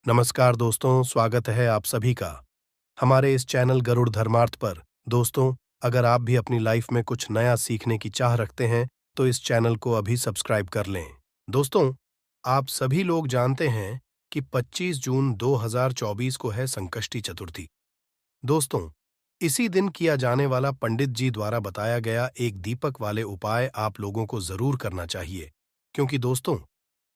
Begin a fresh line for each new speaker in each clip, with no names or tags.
नमस्कार दोस्तों, स्वागत है आप सभी का हमारे इस चैनल गरुड़ धर्मार्थ पर। दोस्तों, अगर आप भी अपनी लाइफ में कुछ नया सीखने की चाह रखते हैं तो इस चैनल को अभी सब्सक्राइब कर लें। दोस्तों, आप सभी लोग जानते हैं कि 25 जून 2024 को है संकष्टी चतुर्थी। दोस्तों, इसी दिन किया जाने वाला पंडित जी द्वारा बताया गया एक दीपक वाले उपाय आप लोगों को जरूर करना चाहिए, क्योंकि दोस्तों,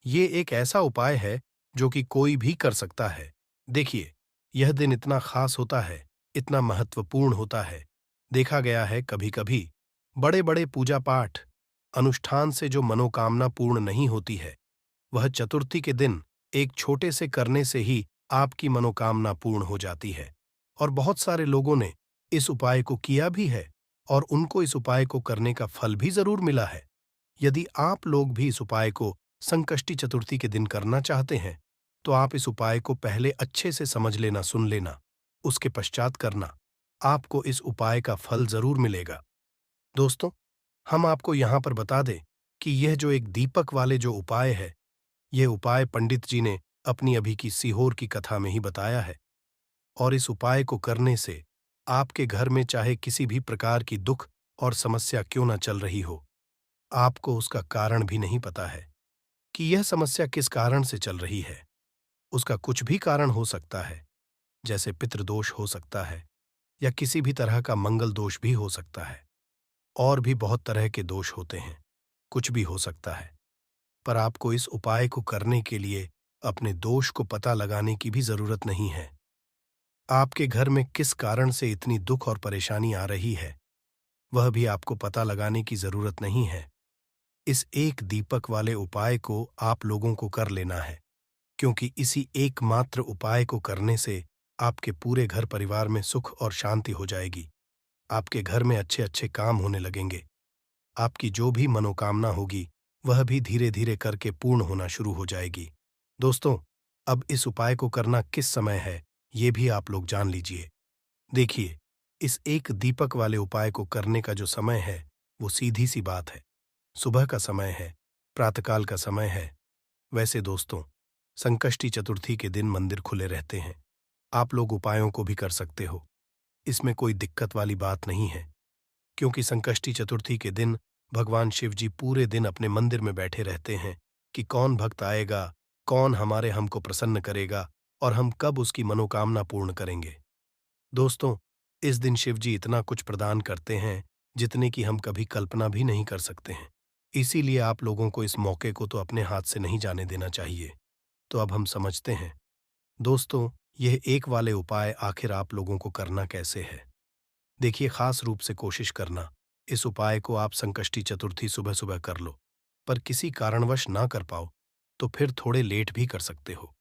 ये एक ऐसा उपाय है जो कि कोई भी कर सकता है। देखिए, यह दिन इतना खास होता है, इतना महत्वपूर्ण होता है। देखा गया है कभी-कभी बड़े-बड़े पूजा पाठ, अनुष्ठान से जो मनोकामना पूर्ण नहीं होती है, वह चतुर्थी के दिन एक छोटे से करने से ही आपकी मनोकामना पूर्ण हो जाती है। और बहुत सारे लोगों ने इस उपाय को किया भी है और उनको इस उपाय को करने का फल भी जरूर मिला है। यदि आप लोग भी इस उपाय को संकष्टी चतुर्थी के दिन करना चाहते हैं, तो आप इस उपाय को पहले अच्छे से समझ लेना, सुन लेना, उसके पश्चात करना। आपको इस उपाय का फल जरूर मिलेगा। दोस्तों, हम आपको यहाँ पर बता दें कि यह जो एक दीपक वाले जो उपाय है, यह उपाय पंडित जी ने अपनी अभी की सीहोर की कथा में ही बताया है। और इस उपाय को करने से आपके घर में चाहे किसी भी प्रकार की दुख और समस्या क्यों न चल रही हो, आपको उसका कारण भी नहीं पता है कि यह समस्या किस कारण से चल रही है। उसका कुछ भी कारण हो सकता है, जैसे पितृदोष हो सकता है या किसी भी तरह का मंगल दोष भी हो सकता है। और भी बहुत तरह के दोष होते हैं, कुछ भी हो सकता है। पर आपको इस उपाय को करने के लिए अपने दोष को पता लगाने की भी जरूरत नहीं है। आपके घर में किस कारण से इतनी दुख और परेशानी आ रही है, वह भी आपको पता लगाने की जरूरत नहीं है। इस एक दीपक वाले उपाय को आप लोगों को कर लेना है, क्योंकि इसी एकमात्र उपाय को करने से आपके पूरे घर परिवार में सुख और शांति हो जाएगी। आपके घर में अच्छे अच्छे काम होने लगेंगे। आपकी जो भी मनोकामना होगी, वह भी धीरे धीरे करके पूर्ण होना शुरू हो जाएगी। दोस्तों, अब इस उपाय को करना किस समय है, ये भी आप लोग जान लीजिए। देखिए, इस एक दीपक वाले उपाय को करने का जो समय है, वो सीधी सी बात है। सुबह का समय है, प्रातःकाल का समय है। वैसे दोस्तों, संकष्टी चतुर्थी के दिन मंदिर खुले रहते हैं। आप लोग उपायों को भी कर सकते हो। इसमें कोई दिक्कत वाली बात नहीं है, क्योंकि संकष्टी चतुर्थी के दिन भगवान शिव जी पूरे दिन अपने मंदिर में बैठे रहते हैं कि कौन भक्त आएगा, कौन हमारे हमको प्रसन्न करेगा और हम कब उसकी मनोकामना पूर्ण करेंगे। दोस्तों, इस दिन शिव जी इतना कुछ प्रदान करते हैं जितने की हम कभी कल्पना भी नहीं कर सकते हैं। इसीलिए आप लोगों को इस मौके को तो अपने हाथ से नहीं जाने देना चाहिए। तो अब हम समझते हैं। दोस्तों, यह एक वाले उपाय आखिर आप लोगों को करना कैसे है। देखिए, खास रूप से कोशिश करना, इस उपाय को आप संकष्टी चतुर्थी सुबह सुबह कर लो। पर किसी कारणवश ना कर पाओ तो फिर थोड़े लेट भी कर सकते हो।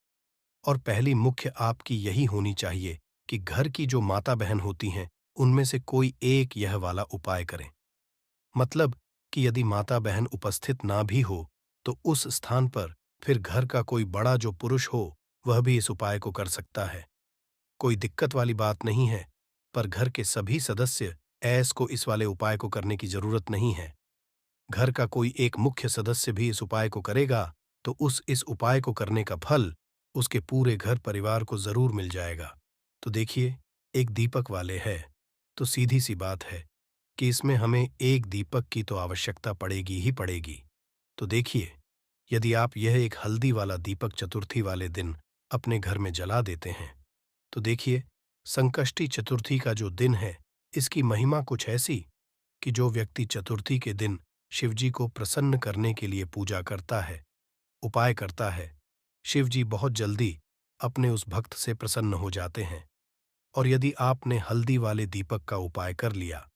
और पहली मुख्य आपकी यही होनी चाहिए कि घर की जो माता बहन होती हैं, उनमें से कोई एक यह वाला उपाय करें। मतलब कि यदि माता बहन उपस्थित ना भी हो, तो उस स्थान पर फिर घर का कोई बड़ा जो पुरुष हो, वह भी इस उपाय को कर सकता है। कोई दिक्कत वाली बात नहीं है, पर घर के सभी सदस्य ऐस को इस वाले उपाय को करने की जरूरत नहीं है। घर का कोई एक मुख्य सदस्य भी इस उपाय को करेगा, तो इस उपाय को करने का फल उसके पूरे घर परिवार को जरूर मिल जाएगा। तो देखिए, एक दीपक वाले है, तो सीधी सी बात है कि इसमें हमें एक दीपक की तो आवश्यकता पड़ेगी ही पड़ेगी। तो देखिए, यदि आप यह एक हल्दी वाला दीपक चतुर्थी वाले दिन अपने घर में जला देते हैं, तो देखिए, संकष्टी चतुर्थी का जो दिन है, इसकी महिमा कुछ ऐसी कि जो व्यक्ति चतुर्थी के दिन शिवजी को प्रसन्न करने के लिए पूजा करता है, उपाय करता है, शिवजी बहुत जल्दी अपने उस भक्त से प्रसन्न हो जाते हैं। और यदि आपने हल्दी वाले दीपक का उपाय कर लिया,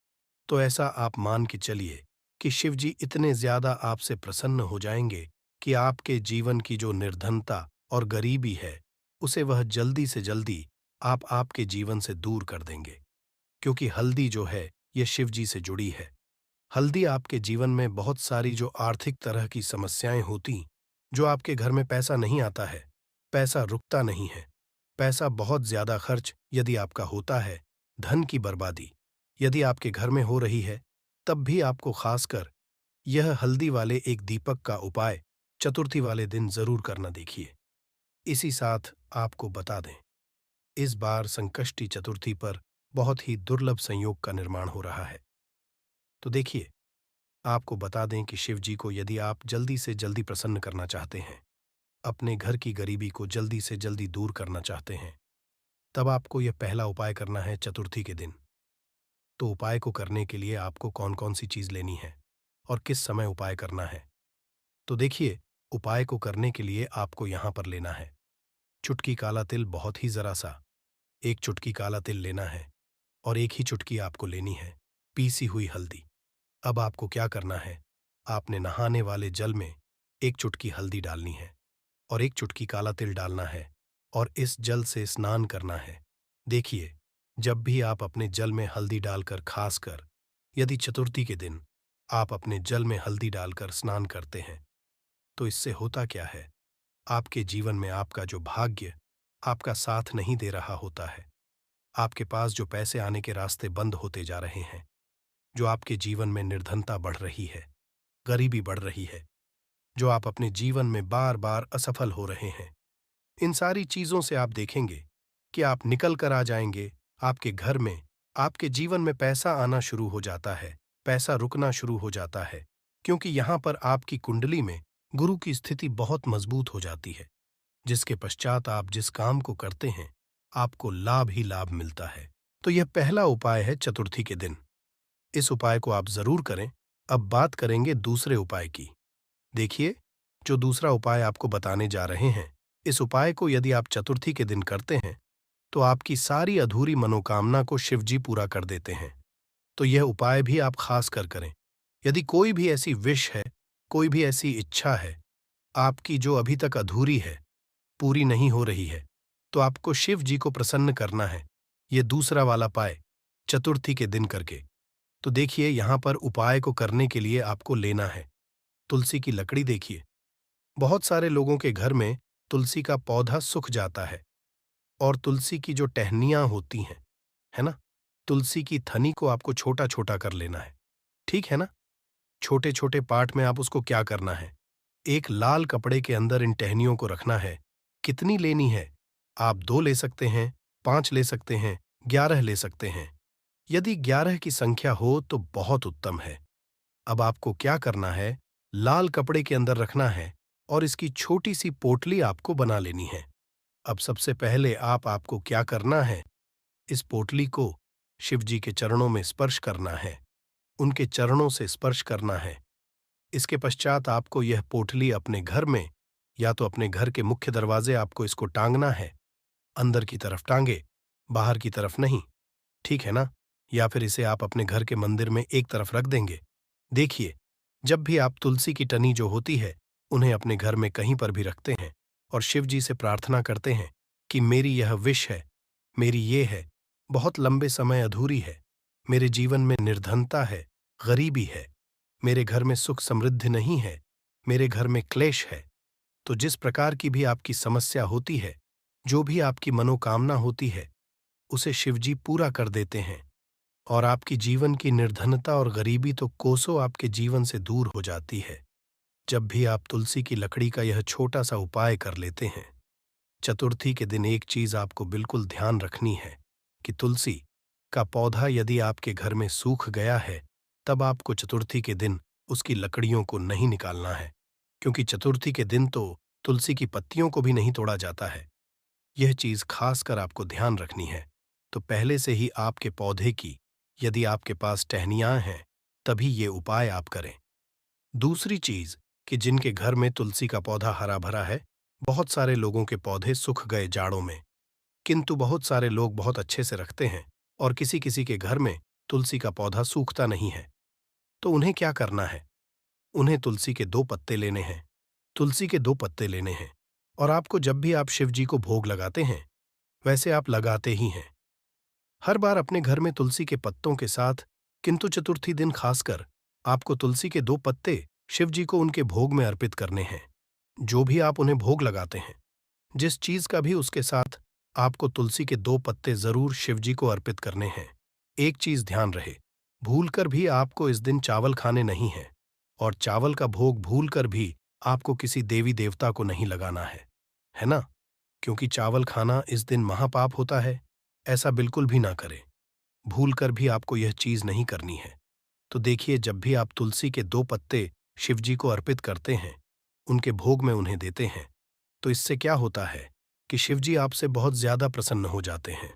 तो ऐसा आप मान के चलिए कि शिवजी इतने ज्यादा आपसे प्रसन्न हो जाएंगे कि आपके जीवन की जो निर्धनता और गरीबी है, उसे वह जल्दी से जल्दी आप आपके जीवन से दूर कर देंगे। क्योंकि हल्दी जो है, ये शिवजी से जुड़ी है। हल्दी आपके जीवन में बहुत सारी जो आर्थिक तरह की समस्याएं होती, जो आपके घर में पैसा नहीं आता है, पैसा रुकता नहीं है, पैसा बहुत ज्यादा खर्च यदि आपका होता है, धन की बर्बादी यदि आपके घर में हो रही है, तब भी आपको खासकर यह हल्दी वाले एक दीपक का उपाय चतुर्थी वाले दिन जरूर करना। देखिए, इसी साथ आपको बता दें, इस बार संकष्टी चतुर्थी पर बहुत ही दुर्लभ संयोग का निर्माण हो रहा है। तो देखिए, आपको बता दें कि शिव जी को यदि आप जल्दी से जल्दी प्रसन्न करना चाहते हैं, अपने घर की गरीबी को जल्दी से जल्दी दूर करना चाहते हैं, तब आपको यह पहला उपाय करना है चतुर्थी के दिन। तो उपाय को करने के लिए आपको कौन कौन सी चीज लेनी है और किस समय उपाय करना है? तो देखिए, उपाय को करने के लिए आपको यहां पर लेना है चुटकी काला तिल, बहुत ही जरा सा, एक चुटकी काला तिल लेना है और एक ही चुटकी आपको लेनी है पीसी हुई हल्दी। अब आपको क्या करना है, आपने नहाने वाले जल में एक चुटकी हल्दी डालनी है और एक चुटकी काला तिल डालना है और इस जल से स्नान करना है। देखिए, जब भी आप अपने जल में हल्दी डालकर, खासकर यदि चतुर्थी के दिन आप अपने जल में हल्दी डालकर स्नान करते हैं, तो इससे होता क्या है, आपके जीवन में आपका जो भाग्य आपका साथ नहीं दे रहा होता है, आपके पास जो पैसे आने के रास्ते बंद होते जा रहे हैं, जो आपके जीवन में निर्धनता बढ़ रही है, गरीबी बढ़ रही है, जो आप अपने जीवन में बार बार असफल हो रहे हैं, इन सारी चीजों से आप देखेंगे कि आप निकल कर आ जाएंगे। आपके घर में, आपके जीवन में पैसा आना शुरू हो जाता है, पैसा रुकना शुरू हो जाता है, क्योंकि यहां पर आपकी कुंडली में गुरु की स्थिति बहुत मजबूत हो जाती है, जिसके पश्चात आप जिस काम को करते हैं, आपको लाभ ही लाभ मिलता है। तो यह पहला उपाय है चतुर्थी के दिन। इस उपाय को आप जरूर करें। अब बात करेंगे दूसरे उपाय की। देखिए, जो दूसरा उपाय आपको बताने जा रहे हैं, इस उपाय को यदि आप चतुर्थी के दिन करते हैं, तो आपकी सारी अधूरी मनोकामना को शिवजी पूरा कर देते हैं। तो यह उपाय भी आप खास कर करें। यदि कोई भी ऐसी विश है, कोई भी ऐसी इच्छा है आपकी जो अभी तक अधूरी है, पूरी नहीं हो रही है, तो आपको शिव जी को प्रसन्न करना है, ये दूसरा वाला उपाय चतुर्थी के दिन करके। तो देखिए, यहां पर उपाय को करने के लिए आपको लेना है तुलसी की लकड़ी। देखिए, बहुत सारे लोगों के घर में तुलसी का पौधा सूख जाता है और तुलसी की जो टहनियां होती हैं, है ना, तुलसी की थनी को आपको छोटा छोटा कर लेना है, ठीक है ना। छोटे छोटे पार्ट में आप उसको क्या करना है, एक लाल कपड़े के अंदर इन टहनियों को रखना है। कितनी लेनी है, आप 2 ले सकते हैं, 5 ले सकते हैं, 11 ले सकते हैं। यदि 11 की संख्या हो तो बहुत उत्तम है। अब आपको क्या करना है, लाल कपड़े के अंदर रखना है और इसकी छोटी सी पोटली आपको बना लेनी है। अब सबसे पहले आपको क्या करना है, इस पोटली को शिवजी के चरणों में स्पर्श करना है, उनके चरणों से स्पर्श करना है। इसके पश्चात आपको यह पोटली अपने घर में, या तो अपने घर के मुख्य दरवाजे आपको इसको टांगना है, अंदर की तरफ टांगे, बाहर की तरफ नहीं, ठीक है ना। या फिर इसे आप अपने घर के मंदिर में एक तरफ रख देंगे। देखिए, जब भी आप तुलसी की टनी जो होती है, उन्हें अपने घर में कहीं पर भी रखते हैं और शिव जी से प्रार्थना करते हैं कि मेरी यह विश है, मेरी ये है, बहुत लंबे समय अधूरी है, मेरे जीवन में निर्धनता है, गरीबी है, मेरे घर में सुख समृद्धि नहीं है, मेरे घर में क्लेश है। तो जिस प्रकार की भी आपकी समस्या होती है, जो भी आपकी मनोकामना होती है, उसे शिवजी पूरा कर देते हैं और आपकी जीवन की निर्धनता और गरीबी तो कोसों आपके जीवन से दूर हो जाती है, जब भी आप तुलसी की लकड़ी का यह छोटा सा उपाय कर लेते हैं। चतुर्थी के दिन एक चीज आपको बिल्कुल ध्यान रखनी है कि तुलसी का पौधा यदि आपके घर में सूख गया है, तब आपको चतुर्थी के दिन उसकी लकड़ियों को नहीं निकालना है, क्योंकि चतुर्थी के दिन तो तुलसी की पत्तियों को भी नहीं तोड़ा जाता है। यह चीज खासकर आपको ध्यान रखनी है। तो पहले से ही आपके पौधे की, यदि आपके पास टहनियां हैं, तभी ये उपाय आप करें। दूसरी चीज कि जिनके घर में तुलसी का पौधा हरा भरा है, बहुत सारे लोगों के पौधे सूख गए जाड़ों में, किंतु बहुत सारे लोग बहुत अच्छे से रखते हैं और किसी किसी के घर में तुलसी का पौधा सूखता नहीं है। तो उन्हें क्या करना है, उन्हें तुलसी के 2 पत्ते लेने हैं, तुलसी के 2 पत्ते लेने हैं और आपको जब भी आप शिव जी को भोग लगाते हैं, वैसे आप लगाते ही हैं हर बार अपने घर में तुलसी के पत्तों के साथ, किंतु चतुर्थी दिन खासकर आपको तुलसी के 2 पत्ते शिव जी को उनके भोग में अर्पित करने हैं। जो भी आप उन्हें भोग लगाते हैं, जिस चीज का भी उसके साथ, आपको तुलसी के 2 पत्ते जरूर शिव जी को अर्पित करने हैं। एक चीज ध्यान रहे, भूलकर भी आपको इस दिन चावल खाने नहीं है और चावल का भोग भूलकर भी आपको किसी देवी देवता को नहीं लगाना है ना। क्योंकि चावल खाना इस दिन महापाप होता है। ऐसा बिल्कुल भी ना करें। भूल कर भी आपको यह चीज नहीं करनी है। तो देखिए, जब भी आप तुलसी के 2 पत्ते शिवजी को अर्पित करते हैं, उनके भोग में उन्हें देते हैं, तो इससे क्या होता है कि शिवजी आपसे बहुत ज्यादा प्रसन्न हो जाते हैं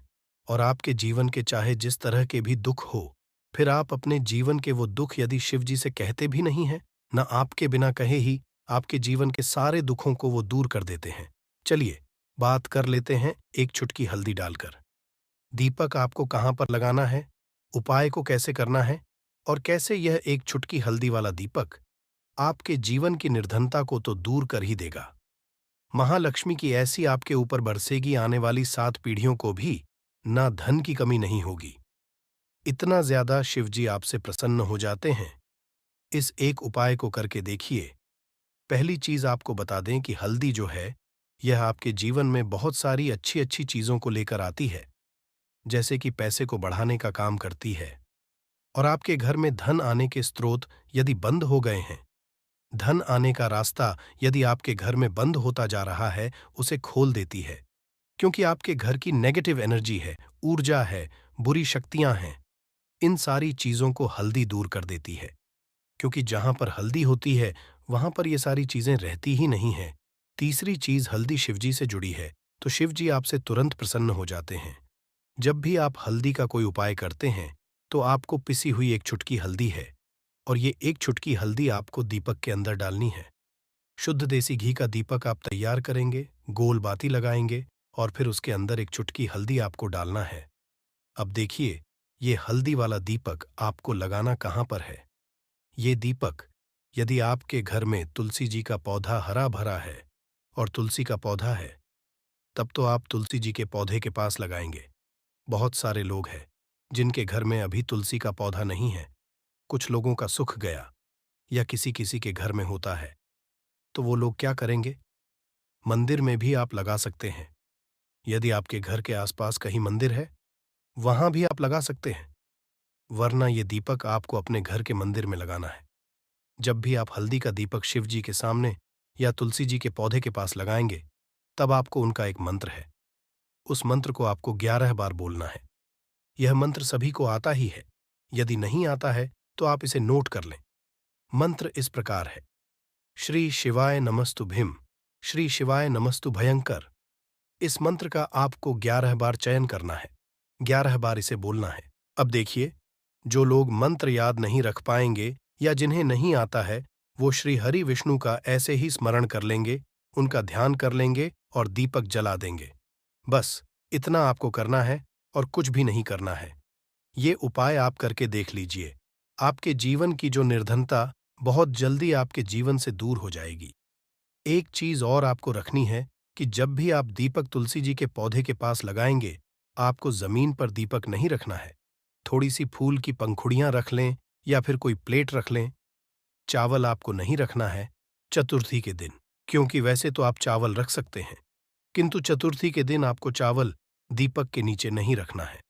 और आपके जीवन के चाहे जिस तरह के भी दुख हो, फिर आप अपने जीवन के वो दुख यदि शिवजी से कहते भी नहीं हैं, ना आपके बिना कहे ही आपके जीवन के सारे दुखों को वो दूर कर देते हैं। चलिए, बात कर लेते हैं एक चुटकी हल्दी डालकर। दीपक आपको कहाँ पर लगाना है, उपाय को कैसे करना है और कैसे यह एक चुटकी हल्दी वाला दीपक आपके जीवन की निर्धनता को तो दूर कर ही देगा। महालक्ष्मी की ऐसी आपके ऊपर बरसेगी, आने वाली 7 पीढ़ियों को भी ना धन की कमी नहीं होगी। इतना ज्यादा शिवजी आपसे प्रसन्न हो जाते हैं। इस एक उपाय को करके देखिए। पहली चीज आपको बता दें कि हल्दी जो है, यह आपके जीवन में बहुत सारी अच्छी अच्छी चीजों को लेकर आती है, जैसे कि पैसे को बढ़ाने का काम करती है और आपके घर में धन आने के स्रोत यदि बंद हो गए हैं, धन आने का रास्ता यदि आपके घर में बंद होता जा रहा है, उसे खोल देती है। क्योंकि आपके घर की नेगेटिव एनर्जी है, ऊर्जा है, बुरी शक्तियां हैं, इन सारी चीजों को हल्दी दूर कर देती है। क्योंकि जहां पर हल्दी होती है, वहां पर ये सारी चीजें रहती ही नहीं हैं। तीसरी चीज, हल्दी शिवजी से जुड़ी है, तो शिवजी आपसे तुरंत प्रसन्न हो जाते हैं। जब भी आप हल्दी का कोई उपाय करते हैं, तो आपको पिसी हुई एक चुटकी हल्दी है और ये एक चुटकी हल्दी आपको दीपक के अंदर डालनी है। शुद्ध देसी घी का दीपक आप तैयार करेंगे, गोल बाती लगाएंगे और फिर उसके अंदर एक चुटकी हल्दी आपको डालना है। अब देखिए, ये हल्दी वाला दीपक आपको लगाना कहाँ पर है। ये दीपक यदि आपके घर में तुलसी जी का पौधा हरा भरा है और तुलसी का पौधा है, तब तो आप तुलसी जी के पौधे के पास लगाएंगे। बहुत सारे लोग हैं जिनके घर में अभी तुलसी का पौधा नहीं है। कुछ लोगों का सुख गया या किसी किसी के घर में होता है, तो वो लोग क्या करेंगे, मंदिर में भी आप लगा सकते हैं। यदि आपके घर के आसपास कहीं मंदिर है, वहां भी आप लगा सकते हैं। वरना ये दीपक आपको अपने घर के मंदिर में लगाना है। जब भी आप हल्दी का दीपक शिव जी के सामने या तुलसी जी के पौधे के पास लगाएंगे, तब आपको उनका एक मंत्र है, उस मंत्र को आपको 11 बार बोलना है। यह मंत्र सभी को आता ही है, यदि नहीं आता है तो आप इसे नोट कर लें। मंत्र इस प्रकार है: श्री शिवाय नमस्तु भीम, श्री शिवाय नमस्तु भयंकर। इस मंत्र का आपको 11 बार चयन करना है, 11 बार इसे बोलना है। अब देखिए, जो लोग मंत्र याद नहीं रख पाएंगे या जिन्हें नहीं आता है, वो श्री हरि विष्णु का ऐसे ही स्मरण कर लेंगे, उनका ध्यान कर लेंगे और दीपक जला देंगे। बस इतना आपको करना है और कुछ भी नहीं करना है। ये उपाय आप करके देख लीजिए। आपके जीवन की जो निर्धनता बहुत जल्दी आपके जीवन से दूर हो जाएगी। एक चीज और आपको रखनी है कि जब भी आप दीपक तुलसी जी के पौधे के पास लगाएंगे, आपको जमीन पर दीपक नहीं रखना है। थोड़ी सी फूल की पंखुड़ियां रख लें या फिर कोई प्लेट रख लें। चावल आपको नहीं रखना है चतुर्थी के दिन, क्योंकि वैसे तो आप चावल रख सकते हैं, किंतु चतुर्थी के दिन आपको चावल दीपक के नीचे नहीं रखना है।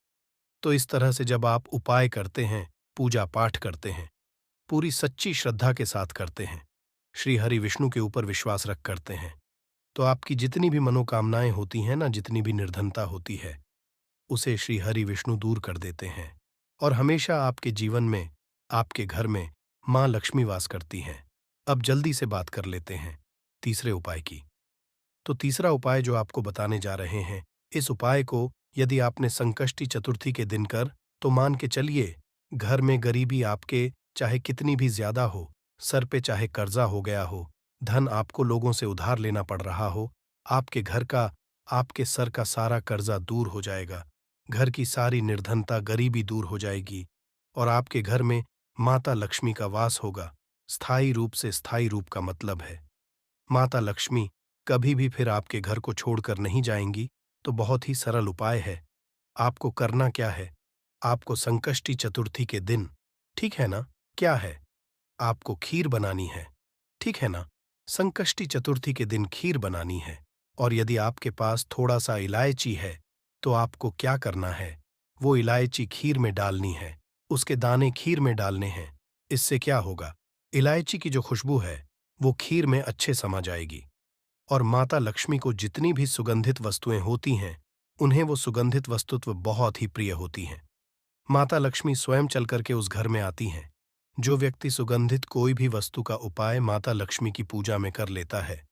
तो इस तरह से जब आप उपाय करते हैं, पूजा पाठ करते हैं, पूरी सच्ची श्रद्धा के साथ करते हैं, श्री हरि विष्णु के ऊपर विश्वास रख करते हैं, तो आपकी जितनी भी मनोकामनाएं होती हैं ना, जितनी भी निर्धनता होती है, उसे श्री हरि विष्णु दूर कर देते हैं और हमेशा आपके जीवन में, आपके घर में मां लक्ष्मी वास करती हैं। अब जल्दी से बात कर लेते हैं तीसरे उपाय की। तो तीसरा उपाय जो आपको बताने जा रहे हैं, इस उपाय को यदि आपने संकष्टी चतुर्थी के दिन कर, तो मान के चलिए घर में गरीबी आपके चाहे कितनी भी ज्यादा हो, सर पे चाहे कर्जा हो गया हो, धन आपको लोगों से उधार लेना पड़ रहा हो, आपके घर का, आपके सर का सारा कर्जा दूर हो जाएगा। घर की सारी निर्धनता, गरीबी दूर हो जाएगी और आपके घर में माता लक्ष्मी का वास होगा। स्थायी रूप से स्थायी रूप का मतलब है माता लक्ष्मी कभी भी फिर आपके घर को छोड़कर नहीं जाएंगी। तो बहुत ही सरल उपाय है। आपको करना क्या है, आपको संकष्टी चतुर्थी के दिन, ठीक है ना, क्या है, आपको खीर बनानी है, ठीक है ना। संकष्टी चतुर्थी के दिन खीर बनानी है और यदि आपके पास थोड़ा सा इलायची है, तो आपको क्या करना है, वो इलायची खीर में डालनी है, उसके दाने खीर में डालने हैं। इससे क्या होगा, इलायची की जो खुशबू है वो खीर में अच्छे समा जाएगी। और माता लक्ष्मी को जितनी भी सुगंधित वस्तुएं होती हैं, उन्हें वो सुगंधित वस्तुत्व बहुत ही प्रिय होती हैं। माता लक्ष्मी स्वयं चल करके उस घर में आती हैं। जो व्यक्ति सुगंधित कोई भी वस्तु का उपाय माता लक्ष्मी की पूजा में कर लेता है,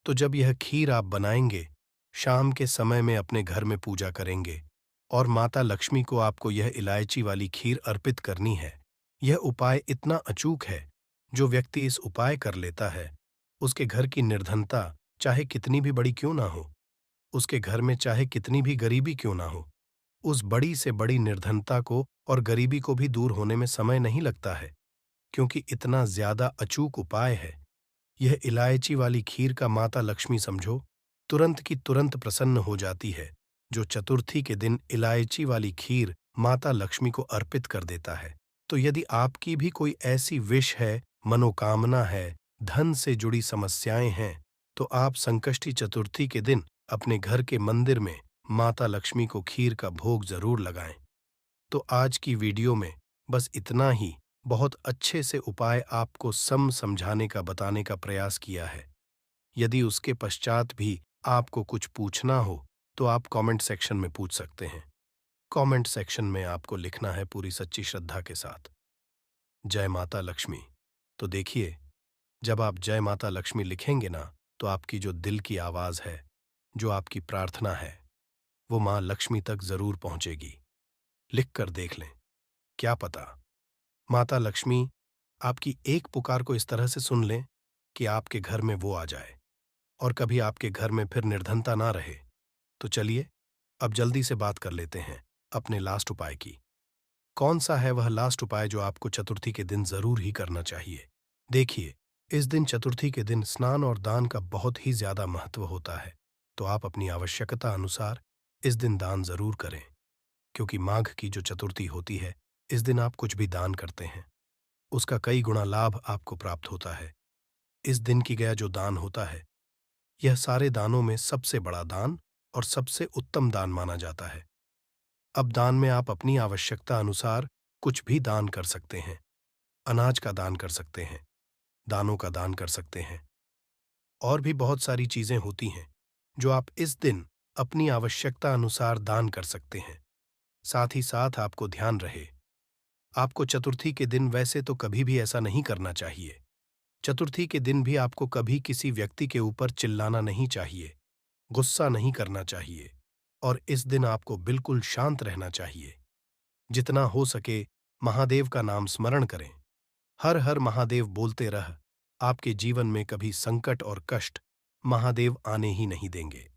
तो जब यह खीर आप बनाएंगे, शाम के समय में अपने घर में पूजा करेंगे और माता लक्ष्मी को आपको यह इलायची वाली खीर अर्पित करनी है। यह उपाय इतना अचूक है, जो व्यक्ति इस उपाय कर लेता है, उसके घर की निर्धनता चाहे कितनी भी बड़ी क्यों ना हो, उसके घर में चाहे कितनी भी गरीबी क्यों ना हो, उस बड़ी से बड़ी निर्धनता को और गरीबी को भी दूर होने में समय नहीं लगता है, क्योंकि इतना ज्यादा अचूक उपाय है। यह इलायची वाली खीर का माता लक्ष्मी समझो तुरंत की तुरंत प्रसन्न हो जाती है। जो चतुर्थी के दिन इलायची वाली खीर माता लक्ष्मी को अर्पित कर देता है, तो यदि आपकी भी कोई ऐसी विश है, मनोकामना है, धन से जुड़ी समस्याएं हैं, तो आप संकष्टी चतुर्थी के दिन अपने घर के मंदिर में माता लक्ष्मी को खीर का भोग जरूर लगाएं। तो आज की वीडियो में बस इतना ही बहुत अच्छे से उपाय आपको समझाने का बताने का प्रयास किया है। यदि उसके पश्चात भी आपको कुछ पूछना हो, तो आप कमेंट सेक्शन में पूछ सकते हैं। कमेंट सेक्शन में आपको लिखना है पूरी सच्ची श्रद्धा के साथ, जय माता लक्ष्मी। तो देखिए, जब आप जय माता लक्ष्मी लिखेंगे ना, तो आपकी जो दिल की आवाज है, जो आपकी प्रार्थना है, वो माँ लक्ष्मी तक जरूर पहुंचेगी। लिख कर देख लें, क्या पता माता लक्ष्मी आपकी एक पुकार को इस तरह से सुन लें कि आपके घर में वो आ जाए और कभी आपके घर में फिर निर्धनता ना रहे। तो चलिए, अब जल्दी से बात कर लेते हैं अपने लास्ट उपाय की। कौन सा है वह लास्ट उपाय जो आपको चतुर्थी के दिन जरूर ही करना चाहिए? देखिए, इस दिन चतुर्थी के दिन स्नान और दान का बहुत ही ज्यादा महत्व होता है, तो आप अपनी आवश्यकता अनुसार इस दिन दान जरूर करें, क्योंकि माघ की जो चतुर्थी होती है, इस दिन आप कुछ भी दान करते हैं, उसका कई गुना लाभ आपको प्राप्त होता है। इस दिन की गया जो दान होता है, यह सारे दानों में सबसे बड़ा दान और सबसे उत्तम दान माना जाता है। अब दान में आप अपनी आवश्यकता अनुसार कुछ भी दान कर सकते हैं। अनाज का दान कर सकते हैं, दानों का दान कर सकते हैं, और भी बहुत सारी चीजें होती हैं जो आप इस दिन अपनी आवश्यकता अनुसार दान कर सकते हैं। साथ ही साथ आपको ध्यान रहे, आपको चतुर्थी के दिन वैसे तो कभी भी ऐसा नहीं करना चाहिए। चतुर्थी के दिन भी आपको कभी किसी व्यक्ति के ऊपर चिल्लाना नहीं चाहिए, गुस्सा नहीं करना चाहिए, और इस दिन आपको बिल्कुल शांत रहना चाहिए। जितना हो सके महादेव का नाम स्मरण करें। हर हर महादेव बोलते रह, आपके जीवन में कभी संकट और कष्ट महादेव आने ही नहीं देंगे।